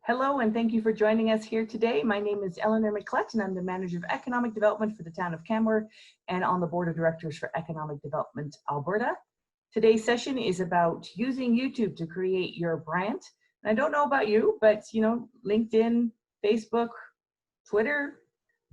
Hello, and thank you for joining us here today. My name is Eleanor McClett, and I'm the Manager of Economic Development for the town of Canmore and on the Board of Directors for Economic Development Alberta. Today's session is about using YouTube to create your brand. And I don't know about you, but LinkedIn, Facebook, Twitter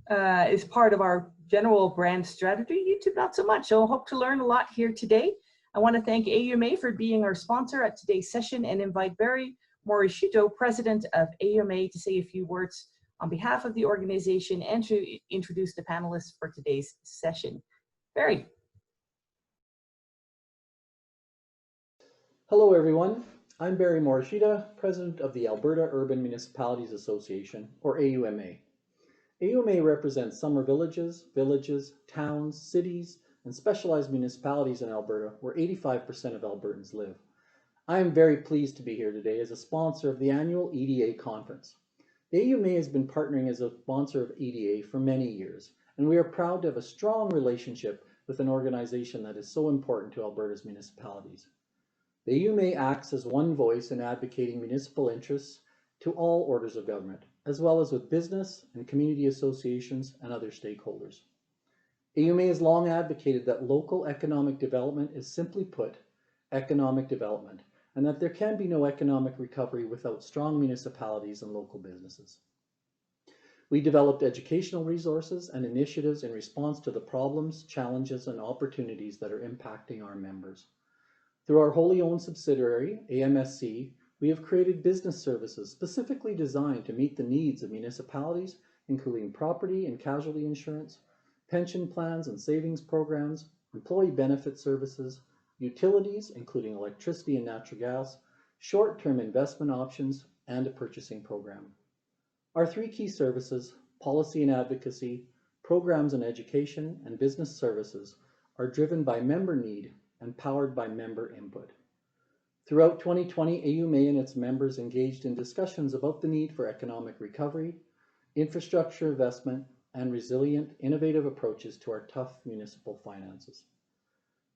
is part of our general brand strategy. YouTube, not so much. So I hope to learn a lot here today. I want to thank AUMA for being our sponsor at today's session and invite Barry Morishito, President of AUMA, to say a few words on behalf of the organization and to introduce the panelists for today's session. Barry. Hello everyone, I'm Barry Morishita, President of the Alberta Urban Municipalities Association, or AUMA. AUMA represents summer villages, towns, cities, and specialized municipalities in Alberta where 85% of Albertans live. I am very pleased to be here today as a sponsor of the annual EDA conference. The AUMA has been partnering as a sponsor of EDA for many years, and we are proud to have a strong relationship with an organization that is so important to Alberta's municipalities. The AUMA acts as one voice in advocating municipal interests to all orders of government, as well as with business and community associations and other stakeholders. AUMA has long advocated that local economic development is, simply put, economic development, and that there can be no economic recovery without strong municipalities and local businesses. We developed educational resources and initiatives in response to the problems, challenges, and opportunities that are impacting our members. Through our wholly owned subsidiary, AMSC, we have created business services specifically designed to meet the needs of municipalities, including property and casualty insurance, pension plans and savings programs, employee benefit services, utilities, including electricity and natural gas, short-term investment options, and a purchasing program. Our three key services, policy and advocacy, programs and education, and business services, are driven by member need and powered by member input. Throughout 2020, AUMA and its members engaged in discussions about the need for economic recovery, infrastructure investment, and resilient, innovative approaches to our tough municipal finances.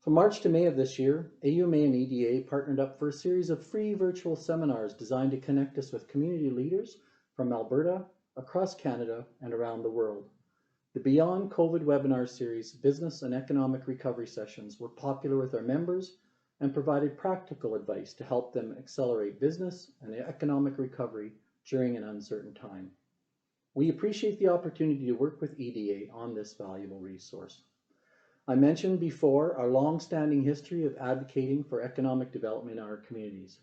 From March to May of this year, AUMA and EDA partnered up for a series of free virtual seminars designed to connect us with community leaders from Alberta, across Canada, and around the world. The Beyond COVID webinar series, business and economic recovery sessions, were popular with our members and provided practical advice to help them accelerate business and economic recovery during an uncertain time. We appreciate the opportunity to work with EDA on this valuable resource. I mentioned before our long-standing history of advocating for economic development in our communities.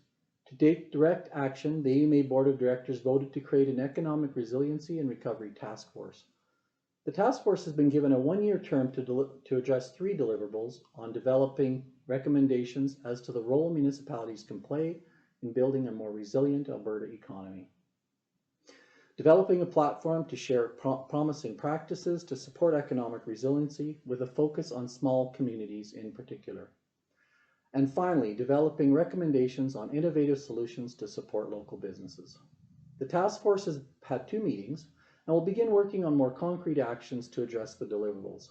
To take direct action, the AUMA Board of Directors voted to create an Economic Resiliency and Recovery Task Force. The task force has been given a one-year term to address three deliverables on developing recommendations as to the role municipalities can play in building a more resilient Alberta economy. Developing a platform to share promising practices to support economic resiliency with a focus on small communities in particular. And finally, developing recommendations on innovative solutions to support local businesses. The task force has had 2 meetings and will begin working on more concrete actions to address the deliverables.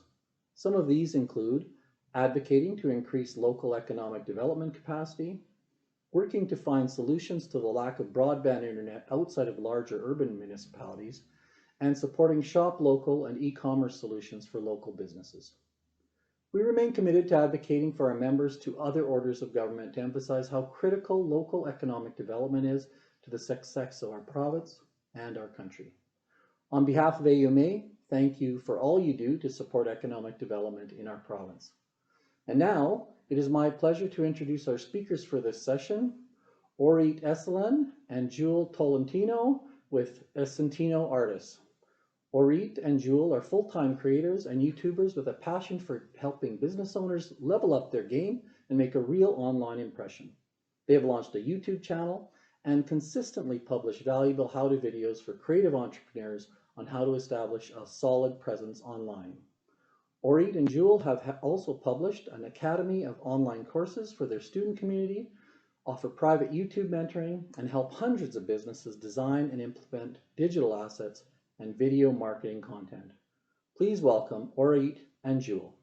Some of these include advocating to increase local economic development capacity, working to find solutions to the lack of broadband internet outside of larger urban municipalities, and supporting shop local and e-commerce solutions for local businesses. We remain committed to advocating for our members to other orders of government to emphasize how critical local economic development is to the success of our province and our country. On behalf of AUMA, thank you for all you do to support economic development in our province. And now, it is my pleasure to introduce our speakers for this session, Orit Esalen and Jewel Tolentino with Esentino Artists. Orit and Jewel are full-time creators and YouTubers with a passion for helping business owners level up their game and make a real online impression. They have launched a YouTube channel and consistently publish valuable how-to videos for creative entrepreneurs on how to establish a solid presence online. Orit and Jewel have also published an academy of online courses for their student community, offer private YouTube mentoring, and help hundreds of businesses design and implement digital assets and video marketing content. Please welcome Orit and Jewel.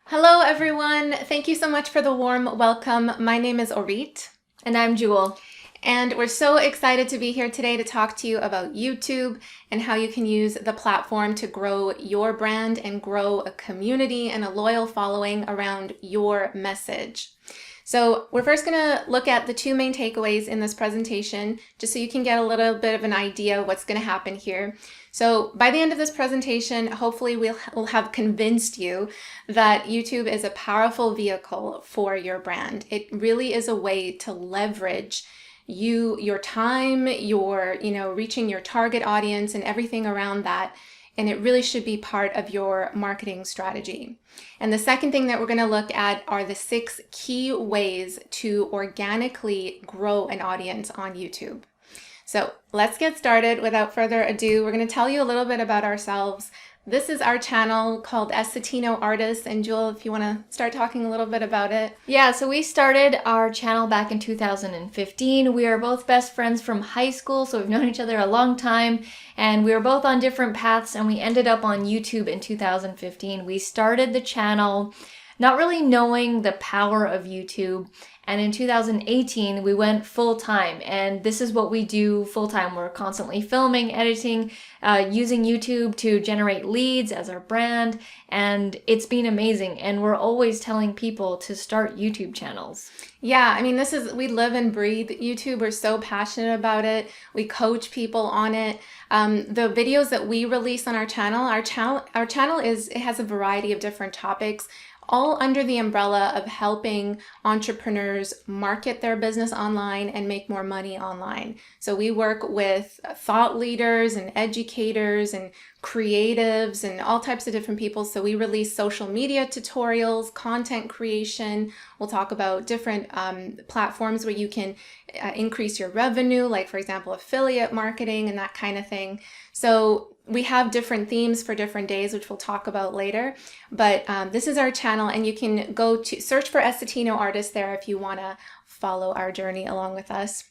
Hello, everyone. Thank you so much for the warm welcome. My name is Orit. And I'm Jewel. And we're so excited to be here today to talk to you about YouTube and how you can use the platform to grow your brand and grow a community and a loyal following around your message. So we're first going to look at the two main takeaways in this presentation, just so you can get a little bit of an idea of what's going to happen here. So by the end of this presentation, hopefully we'll have convinced you that YouTube is a powerful vehicle for your brand. It really is a way to leverage your time, your, reaching your target audience and everything around that. And it really should be part of your marketing strategy. And the second thing that we're going to look at are the 6 key ways to organically grow an audience on YouTube. So let's get started. Without further ado, we're going to tell you a little bit about ourselves. This is our channel called Essetino Artists, and Jewel, if you want to start talking a little bit about it. Yeah, so we started our channel back in 2015. We are both best friends from high school, so we've known each other a long time, and we were both on different paths, and we ended up on YouTube in 2015. We started the channel not really knowing the power of YouTube. And in 2018, we went full-time, and this is what we do full-time. We're constantly filming, editing, using YouTube to generate leads as our brand, and it's been amazing. And we're always telling people to start YouTube channels. Yeah, I mean, we live and breathe YouTube. We're so passionate about it. We coach people on it. The videos that we release on our channel it has a variety of different topics, all under the umbrella of helping entrepreneurs market their business online and make more money online. So we work with thought leaders and educators and creatives and all types of different people. So we release social media tutorials, content creation. We'll talk about different platforms where you can increase your revenue, like for example, affiliate marketing and that kind of thing. So we have different themes for different days, which we'll talk about later. But this is our channel, and you can go to search for Essetino Artists there if you want to follow our journey along with us.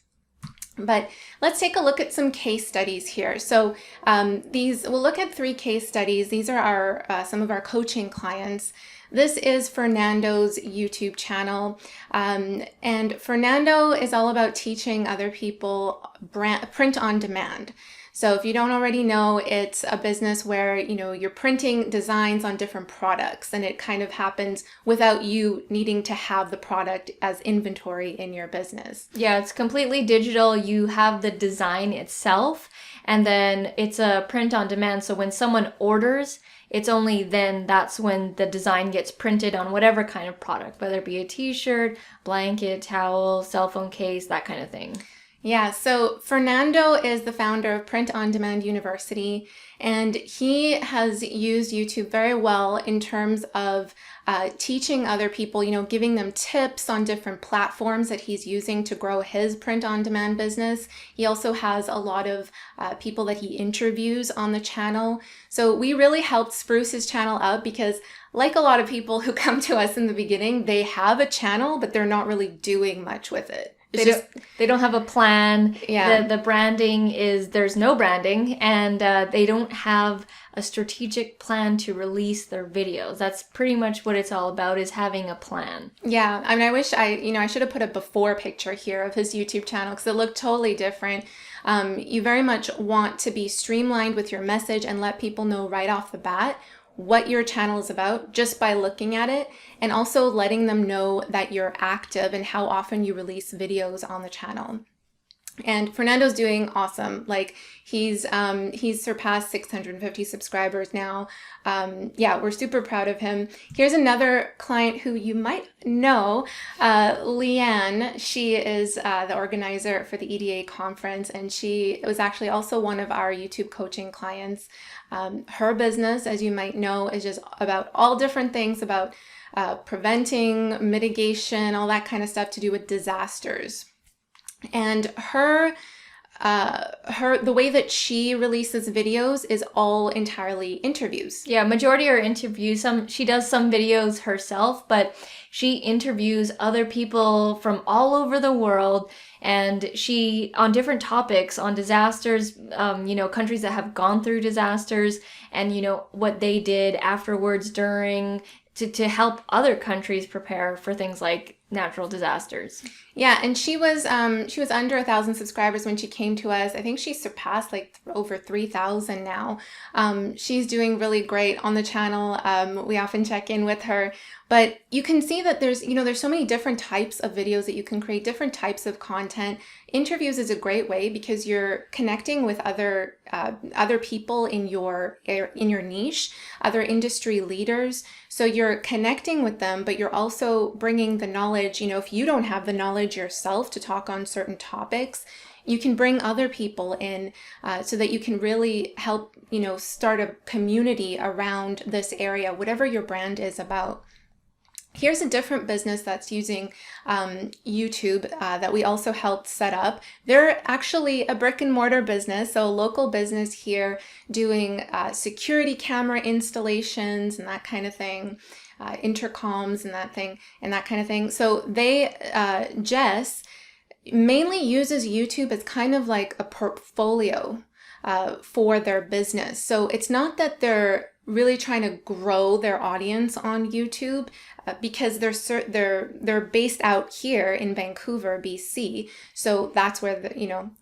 But let's take a look at some case studies here. So we'll look at 3 case studies. These are some of our coaching clients. This is Fernando's YouTube channel, and Fernando is all about teaching other people print on demand. So if you don't already know, it's a business where, you're printing designs on different products, and it kind of happens without you needing to have the product as inventory in your business. Yeah, it's completely digital. You have the design itself, and then it's a print on demand. So when someone orders, it's only then that's when the design gets printed on whatever kind of product, whether it be a t-shirt, blanket, towel, cell phone case, that kind of thing. Yeah, so Fernando is the founder of Print on Demand University, and he has used YouTube very well in terms of teaching other people, giving them tips on different platforms that he's using to grow his print on demand business. He also has a lot of people that he interviews on the channel. So we really helped spruce his channel up because, like a lot of people who come to us in the beginning, they have a channel, but they're not really doing much with it. They don't have a plan. Yeah. The branding there's no branding, and they don't have a strategic plan to release their videos. That's pretty much what it's all about, is having a plan. Yeah, I mean, I wish I should have put a before picture here of his YouTube channel because it looked totally different. You very much want to be streamlined with your message and let people know right off the bat what your channel is about just by looking at it, and also letting them know that you're active and how often you release videos on the channel. And Fernando's doing awesome. Like he's surpassed 650 subscribers now. Yeah, we're super proud of him. Here's another client who you might know, Leanne. She is the organizer for the EDA conference, and she was actually also one of our YouTube coaching clients. Her business, as you might know, is just about all different things about preventing, mitigation, all that kind of stuff to do with disasters. And the way that she releases videos is all entirely interviews. Yeah, majority are interviews. She does some videos herself, but she interviews other people from all over the world, and she, on different topics, on disasters, countries that have gone through disasters, and what they did afterwards, during, to help other countries prepare for things like natural disasters. Yeah, and she was under 1,000 subscribers when she came to us. I think she surpassed like over 3,000 now. She's doing really great on the channel. We often check in with her, but you can see that there's so many different types of videos that you can create, different types of content. Interviews is a great way because you're connecting with other people in your niche, other industry leaders. So you're connecting with them, but you're also bringing the knowledge. If you don't have the knowledge yourself to talk on certain topics, you can bring other people in so that you can really help, start a community around this area, whatever your brand is about. Here's a different business that's using YouTube that we also helped set up. They're actually a brick and mortar business, so a local business here doing security camera installations and that kind of thing, intercoms and that kind of thing. So they, Jess, mainly uses YouTube as kind of like a portfolio for their business. So it's not that they're really trying to grow their audience on YouTube because they're based out here in Vancouver, BC. So that's where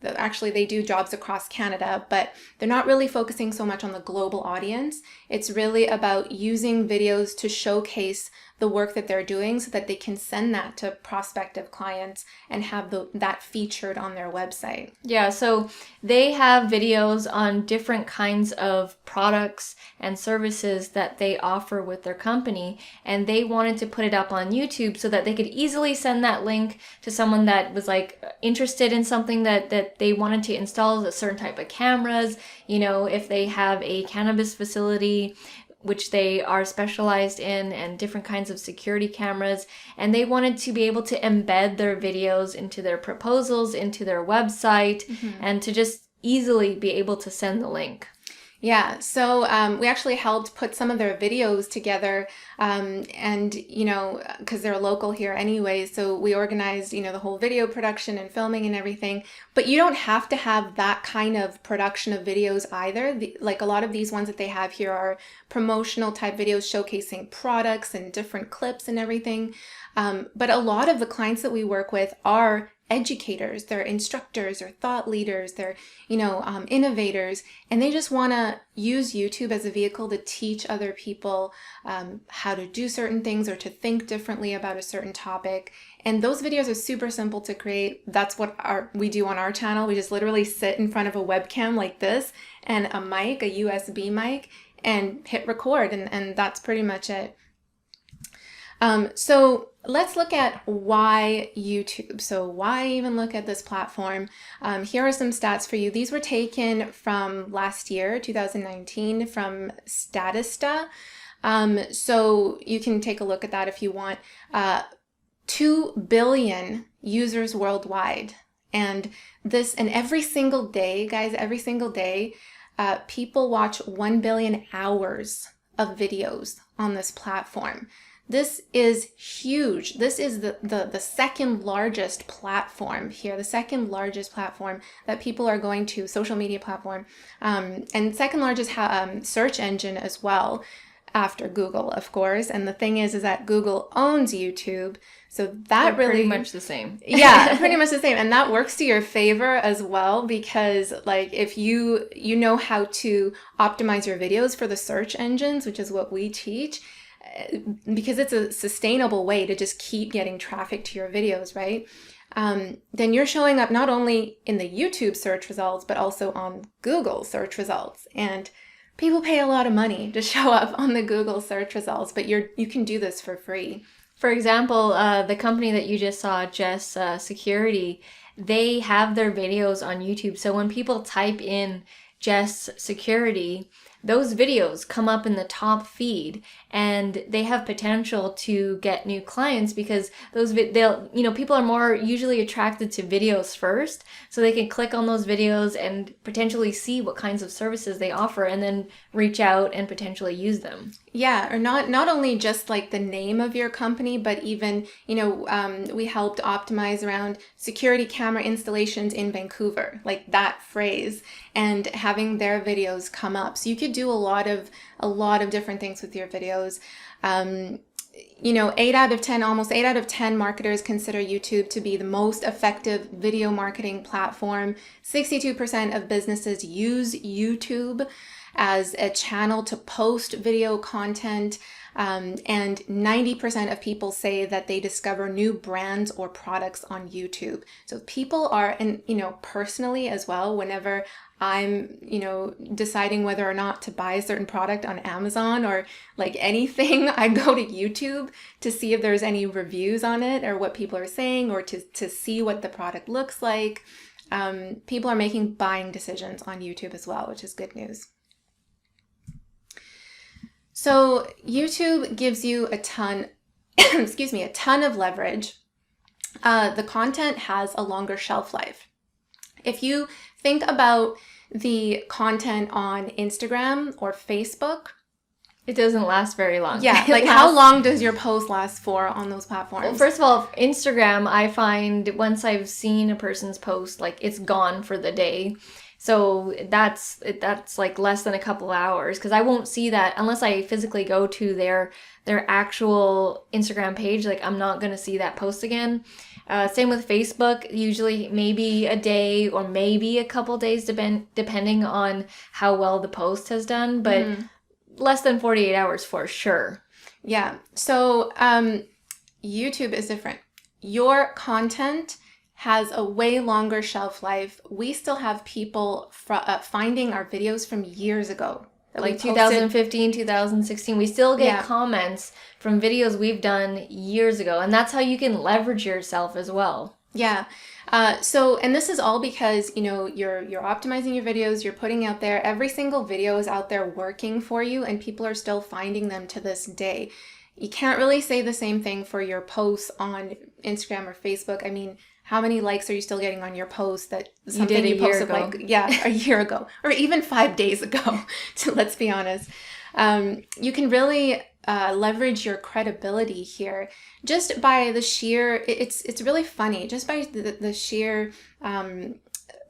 actually they do jobs across Canada, but they're not really focusing so much on the global audience. It's really about using videos to showcase the work that they're doing so that they can send that to prospective clients and have that featured on their website. Yeah, so they have videos on different kinds of products and services that they offer with their company, and they wanted to put it up on YouTube so that they could easily send that link to someone that was like interested in something that they wanted to install, a certain type of cameras, if they have a cannabis facility, which they are specialized in, and different kinds of security cameras. And they wanted to be able to embed their videos into their proposals, into their website, and to just easily be able to send the link. Yeah, so we actually helped put some of their videos together, and because they're local here anyway, so we organized the whole video production and filming and everything. But you don't have to have that kind of production of videos either. Like a lot of these ones that they have here are promotional type videos showcasing products and different clips and everything. But a lot of the clients that we work with are educators, they're instructors or thought leaders, they're innovators, and they just want to use YouTube as a vehicle to teach other people how to do certain things or to think differently about a certain topic. And those videos are super simple to create. That's what we do on our channel. We just literally sit in front of a webcam like this and a mic, a USB mic, and hit record, and that's pretty much it. So let's look at why YouTube. So why even look at this platform? Here are some stats for you. These were taken from last year, 2019, from Statista. So you can take a look at that if you want. 2 billion users worldwide. And every single day, guys, every single day, people watch 1 billion hours of videos on this platform. This is huge. This is the second largest platform here, the second largest platform that people are going to, social media platform, and second largest search engine as well, after Google, of course. And the thing is that Google owns YouTube, so that really pretty much the same. Yeah, pretty much the same, and that works to your favor as well, because like if you know how to optimize your videos for the search engines, which is what we teach, because it's a sustainable way to just keep getting traffic to your videos, right? Then you're showing up not only in the YouTube search results, but also on Google search results. And people pay a lot of money to show up on the Google search results, but you can do this for free. For example, the company that you just saw, Jess Security, they have their videos on YouTube. So when people type in Jess Security, those videos come up in the top feed, and they have potential to get new clients because people are more usually attracted to videos first, so they can click on those videos and potentially see what kinds of services they offer and then reach out and potentially use them. Yeah, or not only just like the name of your company, but even, we helped optimize around security camera installations in Vancouver, like that phrase, and having their videos come up. So you could do a lot of different things with your videos. 8 out of 10, almost 8 out of 10 marketers consider YouTube to be the most effective video marketing platform. 62% of businesses use YouTube as a channel to post video content. And 90% of people say that they discover new brands or products on YouTube. So people are, and personally as well, whenever I'm, deciding whether or not to buy a certain product on Amazon or like anything, I go to YouTube to see if there's any reviews on it or what people are saying, or to see what the product looks like. People are making buying decisions on YouTube as well, which is good news. So YouTube gives you a ton, a ton of leverage. The content has a longer shelf life. If you think about the content on Instagram or Facebook, it doesn't last very long. Yeah, like how long does your post last for on those platforms? Well, first of all, Instagram, I find once I've seen a person's post, like it's gone for the day. So that's like less than a couple hours, because I won't see that unless I physically go to their actual Instagram page. Like I'm not going to see that post again. Same with Facebook, usually maybe a day or maybe a couple days depending on how well the post has done, but less than 48 hours for sure. Yeah. So YouTube is different. Your content has a way longer shelf life. We still have people finding our videos from years ago. Like 2015, 2016. We still get comments from videos we've done years ago. And that's how you can leverage yourself as well. Yeah. And this is all because, you're optimizing your videos, you're putting out there, every single video is out there working for you, and people are still finding them to this day. You can't really say the same thing for your posts on Instagram or Facebook. I mean, how many likes are you still getting on your post that something you posted like, a year ago, or even 5 days ago, let's be honest. You can really leverage your credibility here just by the sheer, it's really funny, just by the sheer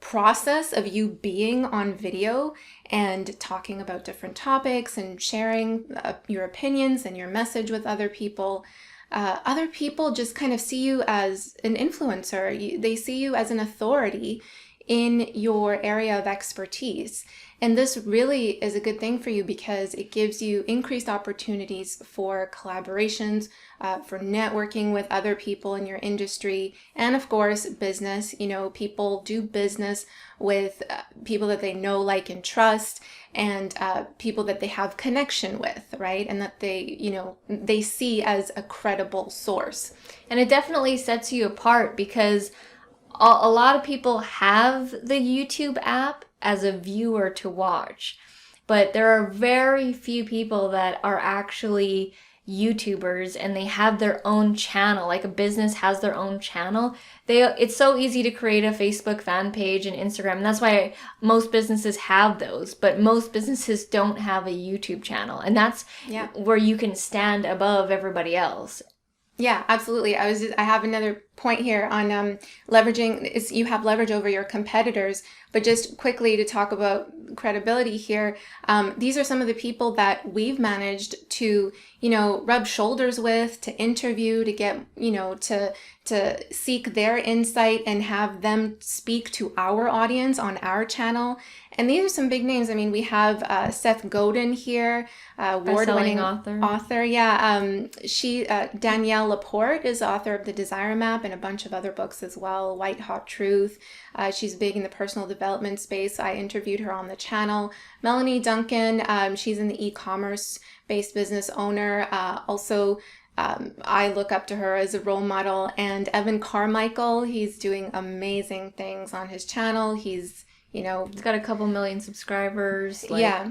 process of you being on video and talking about different topics and sharing your opinions and your message with other people. Other people just kind of see you as an influencer. They see you as an authority in your area of expertise. And this really is a good thing for you because it gives you increased opportunities for collaborations, for networking with other people in your industry, and of course, business. People do business with people that they know, like, and trust, and people that they have connection with, right? And that they see as a credible source. And it definitely sets you apart because a lot of people have the YouTube app as a viewer to watch, but there are very few people that are actually YouTubers and they have their own channel, like a business has their own channel. It's so easy to create a Facebook fan page and Instagram, and that's why most businesses have those, but most businesses don't have a YouTube channel, and that's where you can stand above everybody else. Yeah, absolutely. I have another point here on leveraging. You have leverage over your competitors, but just quickly to talk about credibility here, these are some of the people that we've managed to, rub shoulders with, to interview, to get, to seek their insight and have them speak to our audience on our channel. And these are some big names. I mean, we have Seth Godin here, award-winning author. Yeah, Danielle Laporte is author of The Desire Map and a bunch of other books as well. White Hot Truth. She's big in the personal development space. I interviewed her on the channel. Melanie Duncan. She's in the e-commerce based business owner. I look up to her as a role model. And Evan Carmichael. He's doing amazing things on his channel. He's got a couple million subscribers. Yeah.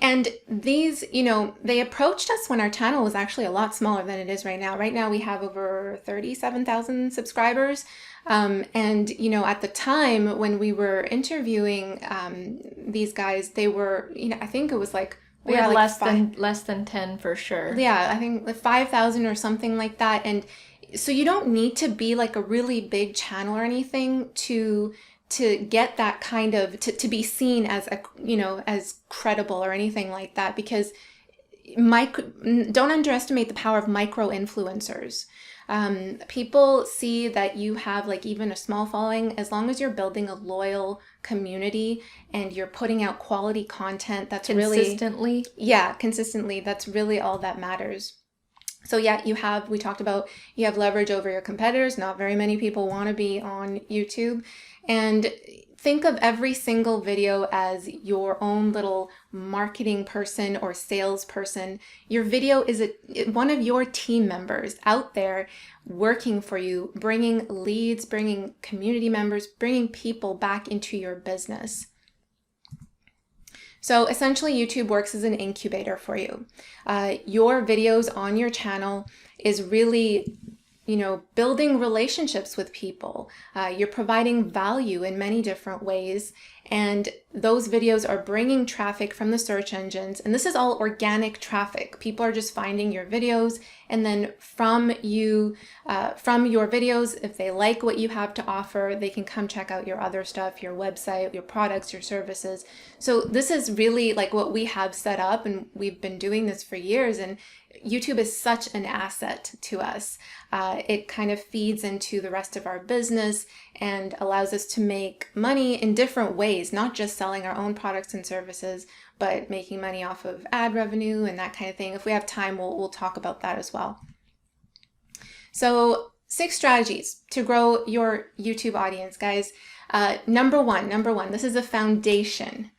And these, they approached us when our channel was actually a lot smaller than it is right now. Right now we have over 37,000 subscribers. And, at the time when we were interviewing these guys, they were, I think it was like We have had like less than 10 for sure. Yeah, I think like 5,000 or something like that. And so you don't need to be like a really big channel or anything to get that kind of to be seen as a, you know, as credible or anything like that, because don't underestimate the power of micro influencers. People see that you have like even a small following, as long as you're building a loyal community and you're putting out quality content that's Consistently. consistently, that's really all that matters. So yeah, we talked about, you have leverage over your competitors. Not very many people want to be on YouTube. And think of every single video as your own little marketing person or salesperson. Your video is one of your team members out there working for you, bringing leads, bringing community members, bringing people back into your business. So essentially, YouTube works as an incubator for you. Your videos on your channel is really, you know, building relationships with people. You're providing value in many different ways, and those videos are bringing traffic from the search engines. And this is all organic traffic. People are just finding your videos, and then from your videos, if they like what you have to offer, they can come check out your other stuff, your website, your products, your services. So this is really like what we have set up, and we've been doing this for years. And YouTube is such an asset to us. It kind of feeds into the rest of our business and allows us to make money in different ways, not just selling our own products and services, but making money off of ad revenue and that kind of thing. If we have time, we'll talk about that as well. So 6 strategies to grow your YouTube audience, guys. Number one, this is a foundation.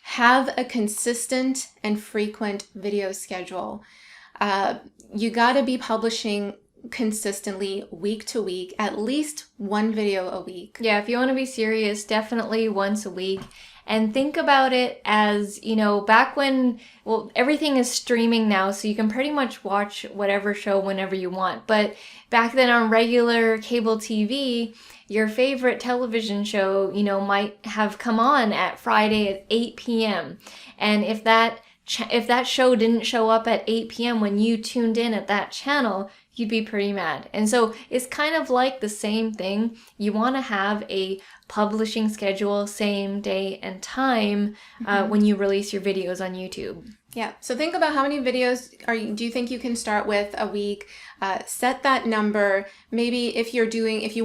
Have a consistent and frequent video schedule. You got to be publishing consistently week to week, at least 1 video a week. Yeah, if you want to be serious, definitely once a week. And think about it as, you know, back when, well, everything is streaming now, so you can pretty much watch whatever show whenever you want. But back then on regular cable TV, your favorite television show, you know, might have come on at Friday at 8 p.m. And if that show didn't show up at 8 p.m. when you tuned in at that channel, you'd be pretty mad. And so it's kind of like the same thing. You want to have a publishing schedule, same day and time when you release your videos on YouTube. Yeah. So think about how many videos do you think you can start with a week? Set that number. Maybe if you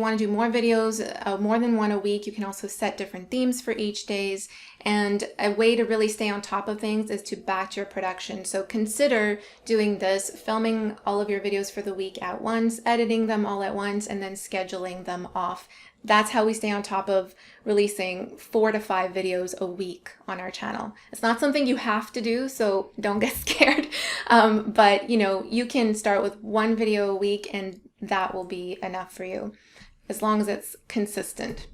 want to do more videos, more than 1 a week, you can also set different themes for each days. And a way to really stay on top of things is to batch your production. So consider doing this, filming all of your videos for the week at once, editing them all at once, and then scheduling them off. That's how we stay on top of releasing 4 to 5 videos a week on our channel. It's not something you have to do, so don't get scared. But you know, you can start with 1 video a week, and that will be enough for you, as long as it's consistent.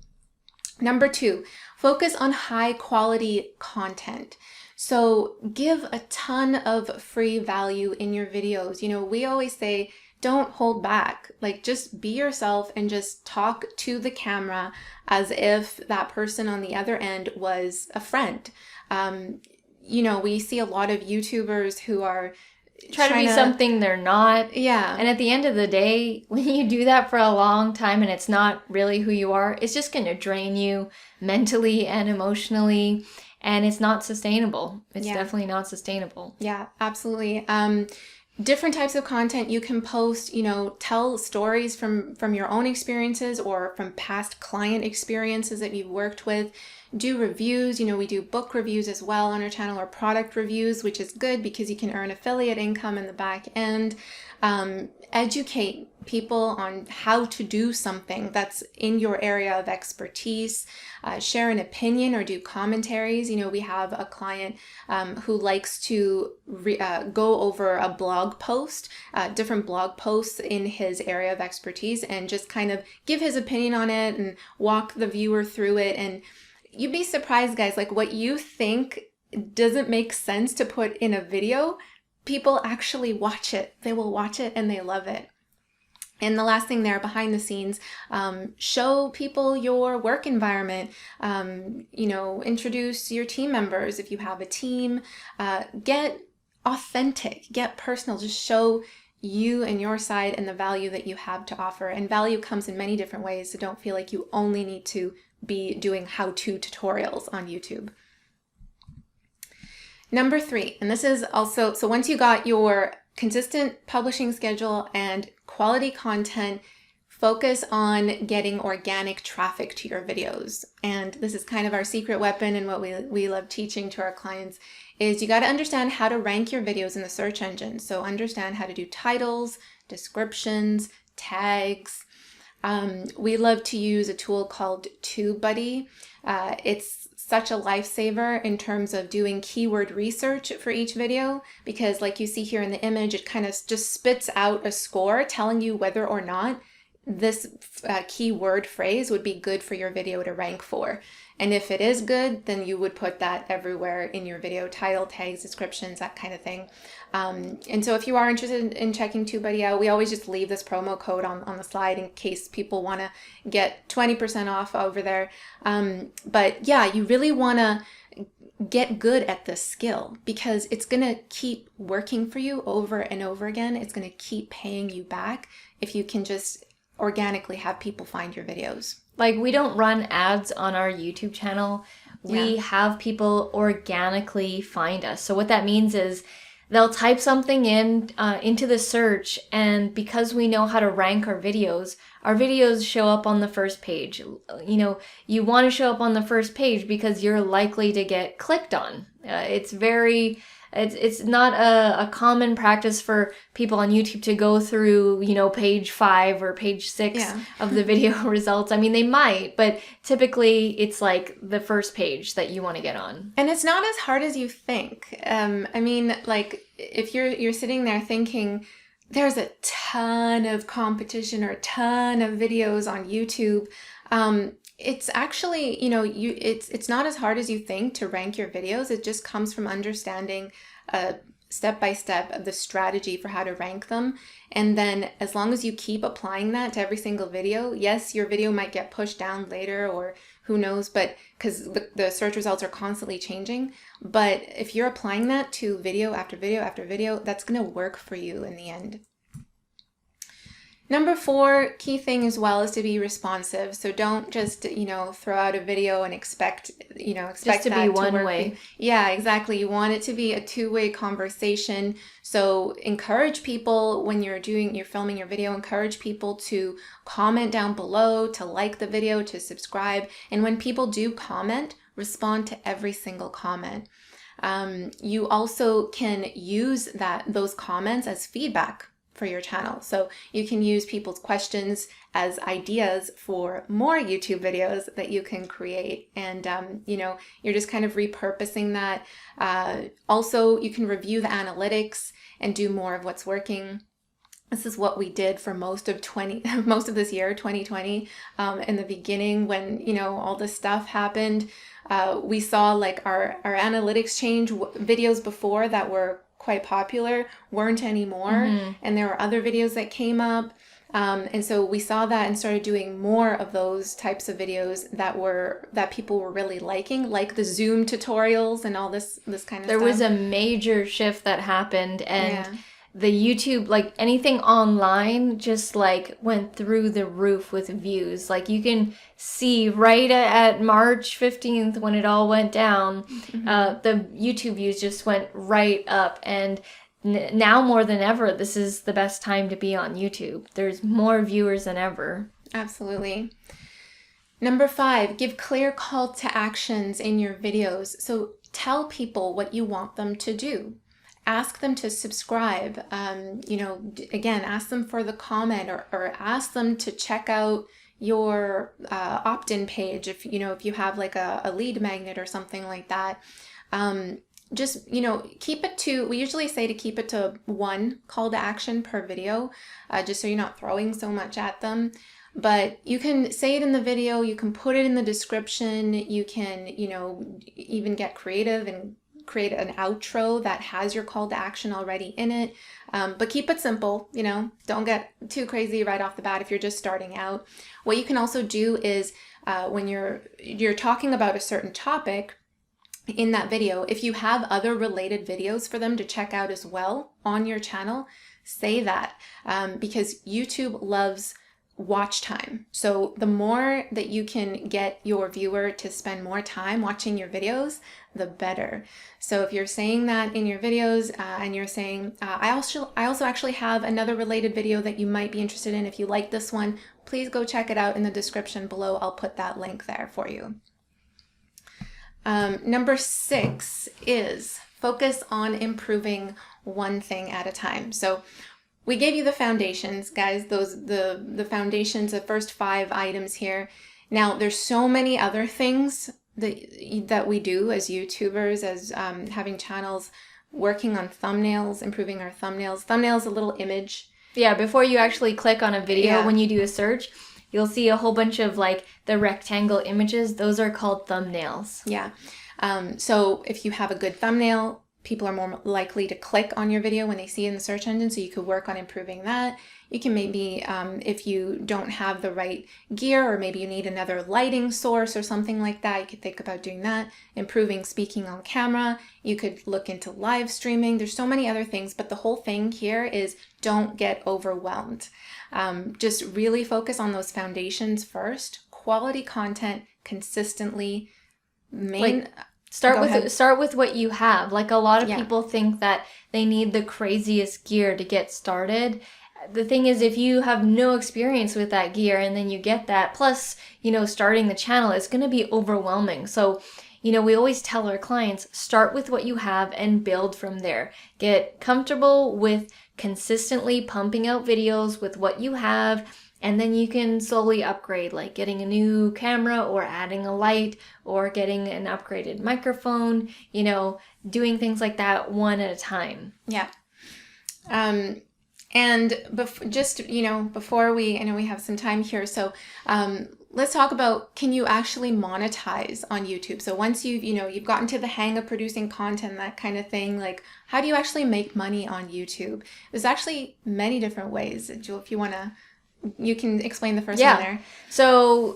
Number 2, focus on high quality content. So give a ton of free value in your videos. You know, we always say, don't hold back. Like, just be yourself and just talk to the camera as if that person on the other end was a friend. You know, we see a lot of YouTubers who are try to be something they're not. Yeah. And at the end of the day, when you do that for a long time and it's not really who you are, it's just going to drain you mentally and emotionally, and it's not sustainable. It's definitely not sustainable. Yeah, absolutely. Different types of content you can post, you know, tell stories from your own experiences or from past client experiences that you've worked with. Do reviews. You know, we do book reviews as well on our channel, or product reviews, which is good because you can earn affiliate income in the back end. Educate people on how to do something that's in your area of expertise. Share an opinion or do commentaries. You know, we have a client who likes to go over a blog post, different blog posts in his area of expertise, and just kind of give his opinion on it and walk the viewer through it. And you'd be surprised, guys, like what you think doesn't make sense to put in a video, people actually watch it. They will watch it and they love it. And the last thing there, behind the scenes, show people your work environment, introduce your team members if you have a team, get authentic, get personal, just show you and your side and the value that you have to offer. And value comes in many different ways, so don't feel like you only need to be doing how-to tutorials on YouTube. Number 3, and this is also, so once you got your consistent publishing schedule and quality content, focus on getting organic traffic to your videos. And this is kind of our secret weapon, and what we love teaching to our clients is you got to understand how to rank your videos in the search engine. So understand how to do titles, descriptions, tags. We love to use a tool called TubeBuddy. It's such a lifesaver in terms of doing keyword research for each video, because like you see here in the image, it kind of just spits out a score telling you whether or not this keyword phrase would be good for your video to rank for. And if it is good, then you would put that everywhere in your video: title, tags, descriptions, that kind of thing. And so if you are interested in checking TubeBuddy out, we always just leave this promo code on the slide in case people want to get 20% off over there. But yeah, you really want to get good at this skill, because it's going to keep working for you over and over again. It's going to keep paying you back if you can just organically have people find your videos. Like, we don't run ads on our YouTube channel. We have people organically find us. So what that means is they'll type something in into the search, and because we know how to rank our videos show up on the first page. You know, you want to show up on the first page because you're likely to get clicked on. It's not a common practice for people on YouTube to go through, page 5 or page 6 of the video results. I mean, they might, but typically it's like the first page that you want to get on. And it's not as hard as you think. I mean, like, if you're sitting there thinking there's a ton of competition or a ton of videos on YouTube, it's actually, it's not as hard as you think to rank your videos. It just comes from understanding step by step of the strategy for how to rank them. And then as long as you keep applying that to every single video, yes, your video might get pushed down later, or who knows, but because the search results are constantly changing. But if you're applying that to video after video after video, that's going to work for you in the end. Number 4, key thing as well, is to be responsive. So don't just, throw out a video and expect just to be one way. Yeah, exactly. You want it to be a two-way conversation. So encourage people when you're filming your video, encourage people to comment down below, to like the video, to subscribe. And when people do comment, respond to every single comment. You also can use those comments as feedback for your channel. So you can use people's questions as ideas for more YouTube videos that you can create. And, you're just kind of repurposing that. Also, you can review the analytics and do more of what's working. This is what we did for most of this year, 2020. In the beginning, when, all this stuff happened, we saw like our analytics change. Videos before that were quite popular weren't anymore, and there were other videos that came up, and so we saw that and started doing more of those types of videos that people were really liking, like the Zoom tutorials and all this kind of stuff. There was a major shift that happened, and the YouTube, like anything online, just like went through the roof with views. Like you can see right at March 15th when it all went down, the YouTube views just went right up. And now more than ever, this is the best time to be on YouTube. There's more viewers than ever. Absolutely. Number 5, give clear call to actions in your videos. So tell people what you want them to do. Ask them to subscribe, again, ask them for the comment, or ask them to check out your opt-in page if you have like a lead magnet or something like that. Just, keep it to, we usually say to keep it to 1 call to action per video, just so you're not throwing so much at them. But you can say it in the video, you can put it in the description, you can, even get creative and create an outro that has your call to action already in it. But keep it simple, you know, don't get too crazy right off the bat if you're just starting out. What you can also do is when you're talking about a certain topic in that video, if you have other related videos for them to check out as well on your channel, say that, because YouTube loves watch time. So the more that you can get your viewer to spend more time watching your videos, the better. So if you're saying that in your videos and you're saying, I also actually have another related video that you might be interested in. If you like this one, please go check it out in the description below. I'll put that link there for you. Number 6 is focus on improving one thing at a time. So we gave you the foundations, guys, the foundations, the first 5 items here. Now, there's so many other things that we do as YouTubers, as having channels, working on thumbnails, improving our thumbnails. Thumbnails, a little image. Yeah, before you actually click on a video, when you do a search, you'll see a whole bunch of like the rectangle images. Those are called thumbnails. Yeah. So if you have a good thumbnail, people are more likely to click on your video when they see it in the search engine, so you could work on improving that. You can maybe, if you don't have the right gear, or maybe you need another lighting source or something like that, you could think about doing that. Improving speaking on camera. You could look into live streaming. There's so many other things, but the whole thing here is don't get overwhelmed. Just really focus on those foundations first. Quality content consistently. Start with what you have. Like, a lot of people think that they need the craziest gear to get started. The thing is, if you have no experience with that gear and then you get that, plus, you know, starting the channel, it's going to be overwhelming. So, you know, we always tell our clients, start with what you have and build from there. Get comfortable with consistently pumping out videos with what you have, and then you can slowly upgrade, like getting a new camera or adding a light or getting an upgraded microphone, you know, doing things like that one at a time. Yeah. And just, you know, before I know we have some time here, so let's talk about, can you actually monetize on YouTube? So once you've gotten to the hang of producing content, that kind of thing, like, how do you actually make money on YouTube? There's actually many different ways. Jewel, if you want to, you can explain the first one there. So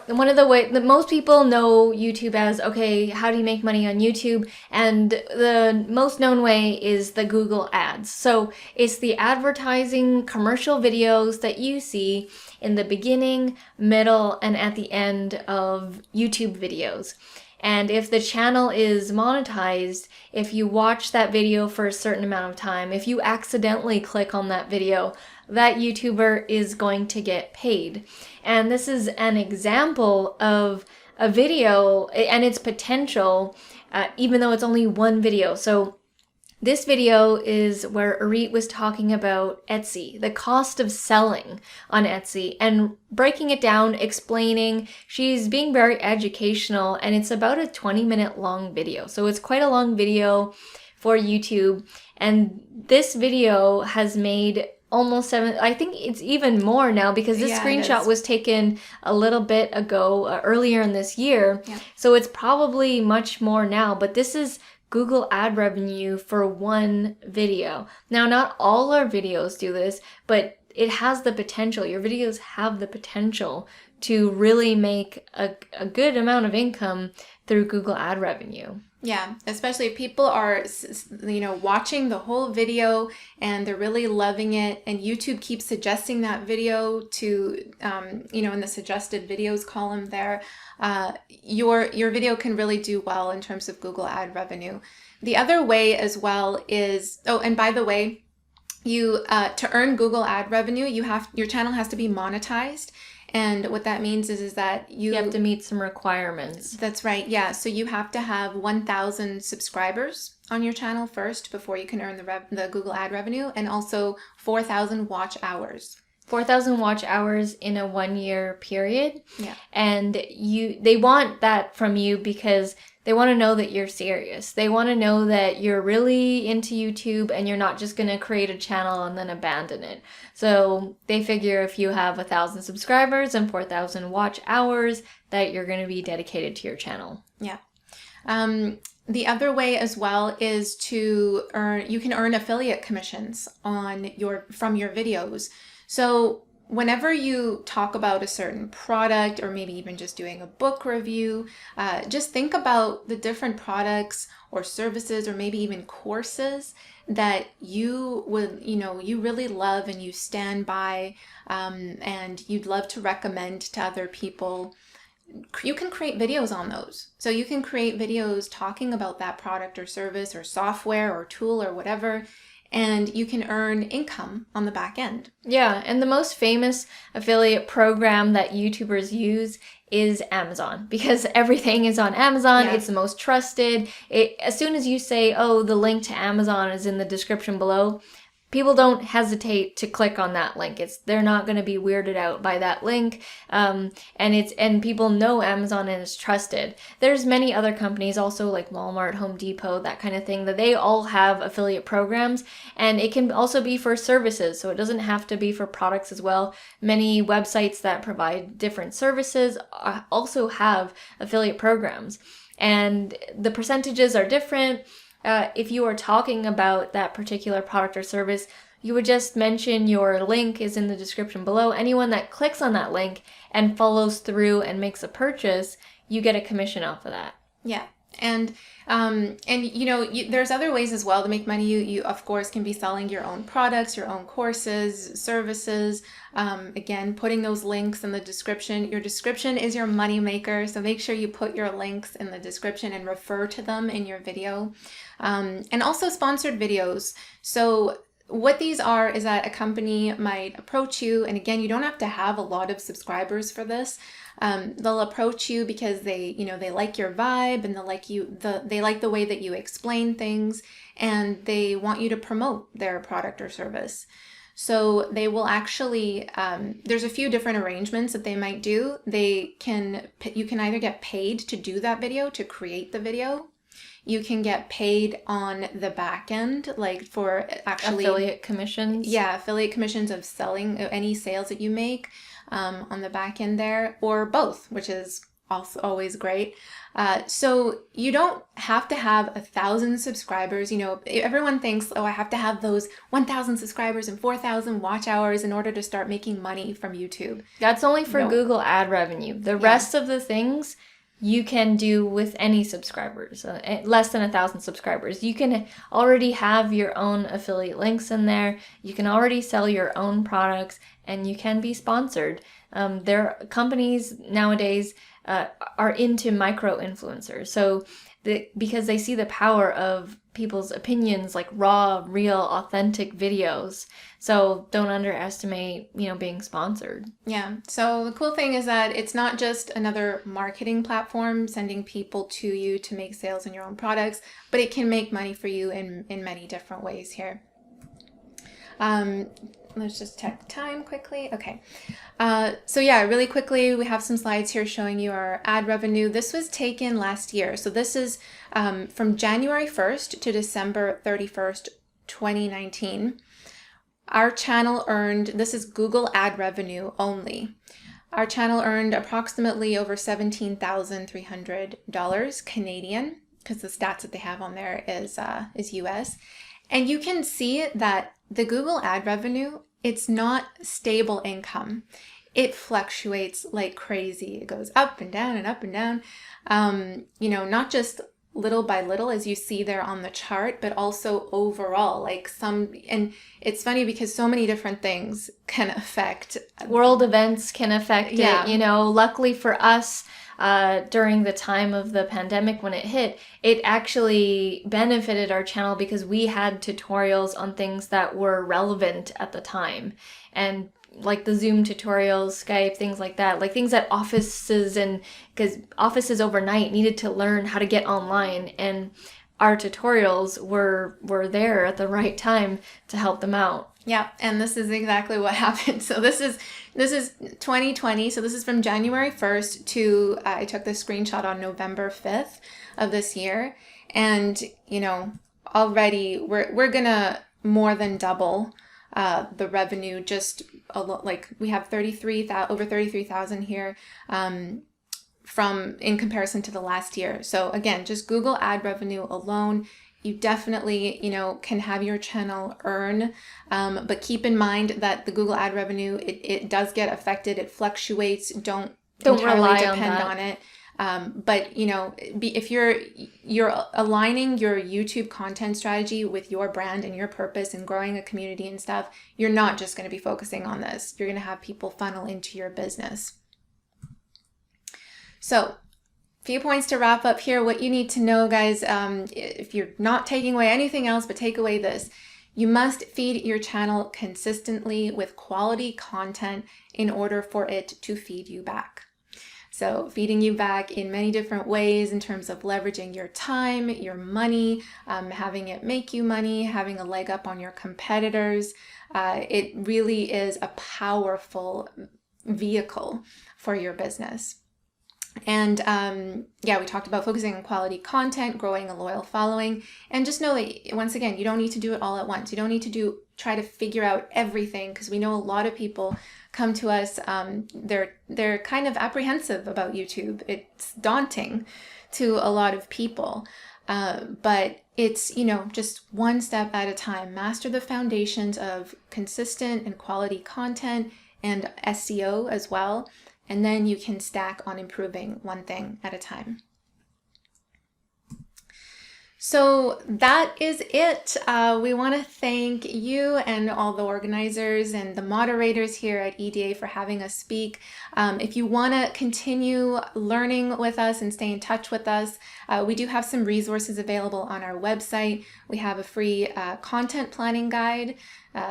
one of the ways that most people know YouTube as, okay, how do you make money on YouTube? And the most known way is the Google ads. So it's the advertising commercial videos that you see in the beginning, middle, and at the end of YouTube videos. And if the channel is monetized, if you watch that video for a certain amount of time, if you accidentally click on that video, that YouTuber is going to get paid. And this is an example of a video and its potential, even though it's only one video. So this video is where Arit was talking about Etsy, the cost of selling on Etsy, and breaking it down, explaining. She's being very educational, and it's about a 20-minute long video. So it's quite a long video for YouTube. And this video has made almost I think it's even more now, because this screenshot was taken a little bit ago, earlier in this year. Yeah. So it's probably much more now, but this is Google ad revenue for one video. Now, not all our videos do this, but it has the potential. Your videos have the potential to really make a good amount of income through Google ad revenue. Yeah, especially if people are, watching the whole video and they're really loving it, and YouTube keeps suggesting that video to, in the suggested videos column there, your video can really do well in terms of Google ad revenue. The other way as well is, and by the way, you to earn Google ad revenue, your channel has to be monetized. And what that means is that you have to meet some requirements. That's right. Yeah. So you have to have 1,000 subscribers on your channel first before you can earn the Google ad revenue, and also 4,000 watch hours. 4,000 watch hours in a 1-year period. Yeah. And they want that from you because they want to know that you're serious. They want to know that you're really into YouTube and you're not just going to create a channel and then abandon it. So they figure if you have 1,000 subscribers and 4,000 watch hours, that you're going to be dedicated to your channel. Yeah. The other way as well is to you can earn affiliate commissions from your videos. So whenever you talk about a certain product, or maybe even just doing a book review, just think about the different products or services, or maybe even courses that you would, you really love and you stand by, and you'd love to recommend to other people. You can create videos on those. So you can create videos talking about that product or service or software or tool or whatever, and you can earn income on the back end. Yeah, and the most famous affiliate program that YouTubers use is Amazon, because everything is on Amazon. Yeah. It's the most trusted. As soon as you say, oh, the link to Amazon is in the description below, people don't hesitate to click on that link. They're not going to be weirded out by that link, and people know Amazon is trusted. There's many other companies also, like Walmart, Home Depot, that kind of thing, that they all have affiliate programs, and it can also be for services, so it doesn't have to be for products as well. Many websites that provide different services also have affiliate programs, and the percentages are different. If you are talking about that particular product or service, you would just mention your link is in the description below. Anyone that clicks on that link and follows through and makes a purchase, you get a commission off of that. Yeah. And there's other ways as well to make money. You of course can be selling your own products, your own courses, services. Again, putting those links in the description. Your description is your money maker, so make sure you put your links in the description and refer to them in your video. And also sponsored videos. So what these are is that a company might approach you, and again, you don't have to have a lot of subscribers for this. They'll approach you because they like your vibe, and they like the way that you explain things, and they want you to promote their product or service. So they will actually, there's a few different arrangements that they might do. You can either get paid to do that video, to create the video. You can get paid on the back end, like for actually affiliate commissions. Yeah, affiliate commissions of selling any sales that you make on the back end there, or both, which is also always great. So you don't have to have 1,000 subscribers. Everyone thinks, oh, I have to have those 1,000 subscribers and 4,000 watch hours in order to start making money from YouTube. That's only for No. Google ad revenue. The rest of the things you can do with any subscribers, less than 1,000 subscribers. You can already have your own affiliate links in there. You can already sell your own products, and you can be sponsored. There are companies nowadays are into micro-influencers. So because they see the power of people's opinions, like raw, real, authentic videos. So don't underestimate, being sponsored. Yeah. So the cool thing is that it's not just another marketing platform sending people to you to make sales in your own products, but it can make money for you in many different ways here. Let's just check time quickly. Okay. So yeah, really quickly, we have some slides here showing you our ad revenue. This was taken last year. So this is from January 1st to December 31st, 2019. Our channel earned, this is Google ad revenue only. Our channel earned approximately over $17,300 Canadian, because the stats that they have on there is US. And you can see that the Google ad revenue, it's not stable income. It fluctuates like crazy. It goes up and down and up and down. Not just little by little, as you see there on the chart, but also overall, and it's funny because so many different things can affect. World events can affect Yeah. it. Luckily for us, during the time of the pandemic when it hit, it actually benefited our channel because we had tutorials on things that were relevant at the time. And like the Zoom tutorials, Skype, things like that, like things that offices, and because offices overnight needed to learn how to get online, and our tutorials were there at the right time to help them out. Yeah, and this is exactly what happened. So this is 2020. So this is from January 1st to I took this screenshot on November 5th of this year, and already we're gonna more than double the revenue. Just like we have over 33,000 here from in comparison to the last year. So again, just Google ad revenue alone, you definitely, can have your channel earn, but keep in mind that the Google ad revenue, it does get affected. It fluctuates. Don't entirely rely on depend that. on it. But if you're aligning your YouTube content strategy with your brand and your purpose and growing a community and stuff, you're not just going to be focusing on this. You're going to have people funnel into your business. So, few points to wrap up here. What you need to know, guys, if you're not taking away anything else, but take away this. You must feed your channel consistently with quality content in order for it to feed you back. So feeding you back in many different ways in terms of leveraging your time, your money, having it make you money, having a leg up on your competitors. It really is a powerful vehicle for your business. And we talked about focusing on quality content, growing a loyal following, and just know that, once again, you don't need to do it all at once. You don't need to try to figure out everything, because we know a lot of people come to us, they're kind of apprehensive about YouTube. It's daunting to a lot of people, but it's, just one step at a time. Master the foundations of consistent and quality content and SEO as well. And then you can stack on improving one thing at a time. So that is it. We want to thank you and all the organizers and the moderators here at EDA for having us speak. If you want to continue learning with us and stay in touch with us, we do have some resources available on our website. We have a free content planning guide.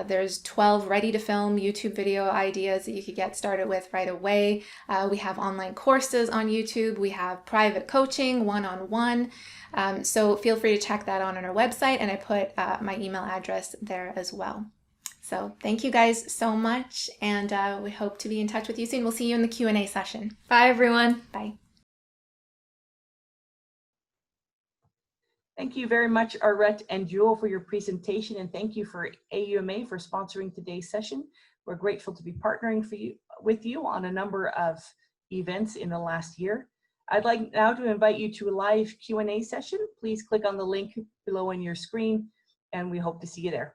There's 12 ready to film YouTube video ideas that you could get started with right away. We have online courses on YouTube. We have private coaching, one-on-one. So feel free to check that out on our website, and I put my email address there as well. So thank you guys so much, and we hope to be in touch with you soon. We'll see you in the Q&A session. Bye, everyone. Bye. Thank you very much, Arlette and Jewel, for your presentation, and thank you for AUMA for sponsoring today's session. We're grateful to be partnering with you on a number of events in the last year. I'd like now to invite you to a live Q&A session. Please click on the link below on your screen, and we hope to see you there.